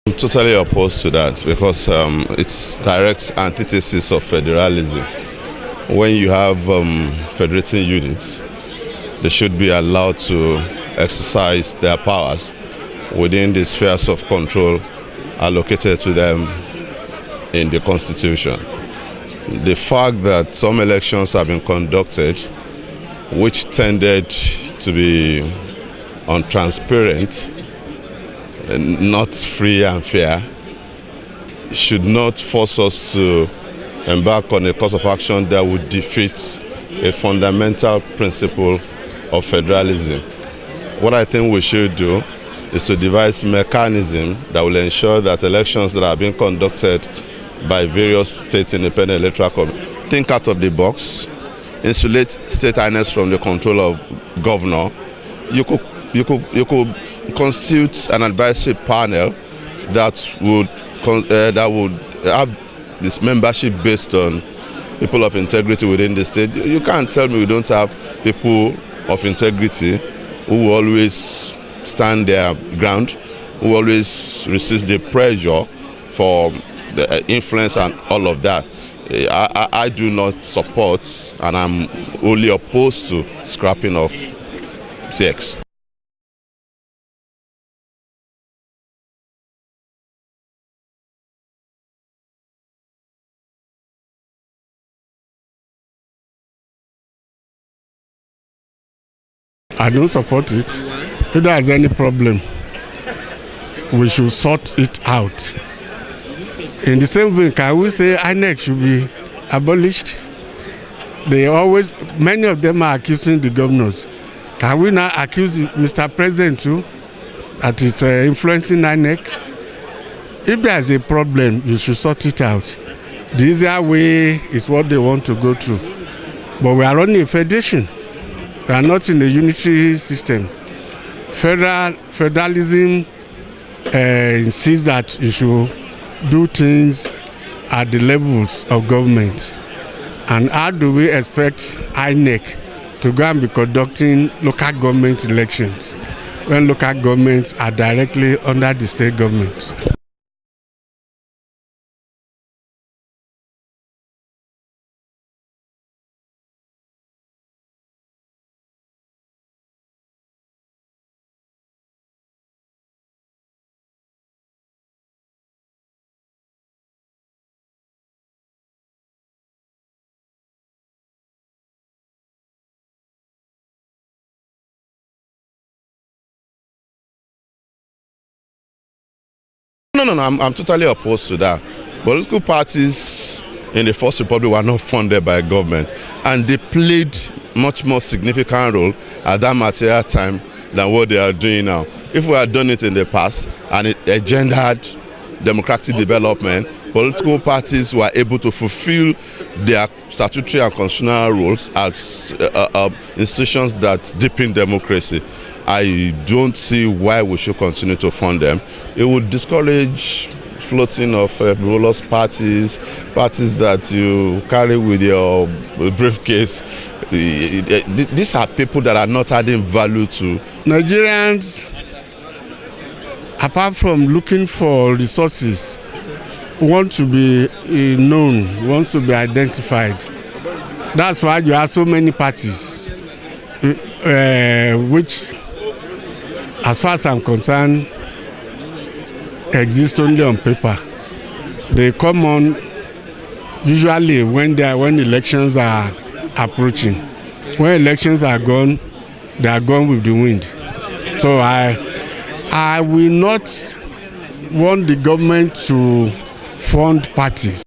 I'm totally opposed to that because it's direct antithesis of federalism. When you have federating units, they should be allowed to exercise their powers within the spheres of control allocated to them in the Constitution. The fact that some elections have been conducted which tended to be untransparent, not free and fair, should not force us to embark on a course of action that would defeat a fundamental principle of federalism. What I think we should do is to devise a mechanism that will ensure that elections that are being conducted by various state independent electoral committees think out of the box, insulate state INECs from the control of governor. You could constitute an advisory panel that would have this membership based on people of integrity within the state. You can't tell me we don't have people of integrity who will always stand their ground, who always resist the pressure for the influence and all of that. I do not support, and I'm only opposed to scrapping of siec. I don't support it. If there is any problem, we should sort it out. In the same way, can we say INEC should be abolished? Many of them are accusing the governors. Can we now accuse Mr. President too, that is influencing INEC? If there is a problem, you should sort it out. The easier way is what they want to go through. But we are running a federation. We are not in a unitary system. Federalism insists that you should do things at the levels of government. And how do we expect INEC to go and be conducting local government elections when local governments are directly under the state government? No, I'm totally opposed to that. Political parties in the First Republic were not funded by government, and they played much more significant role at that material time than what they are doing now. If we had done it in the past and it engendered democratic development, political parties were able to fulfill their statutory and constitutional roles as institutions that deepen democracy. I don't see why we should continue to fund them. It would discourage floating of frivolous parties that you carry with your briefcase. These are people that are not adding value to Nigerians. Apart from looking for resources, want to be known, want to be identified. That's why you have so many parties, which, as far as I'm concerned, exist only on paper. They come on usually when elections are approaching. When elections are gone, they are gone with the wind. So I will not want the government to fund parties.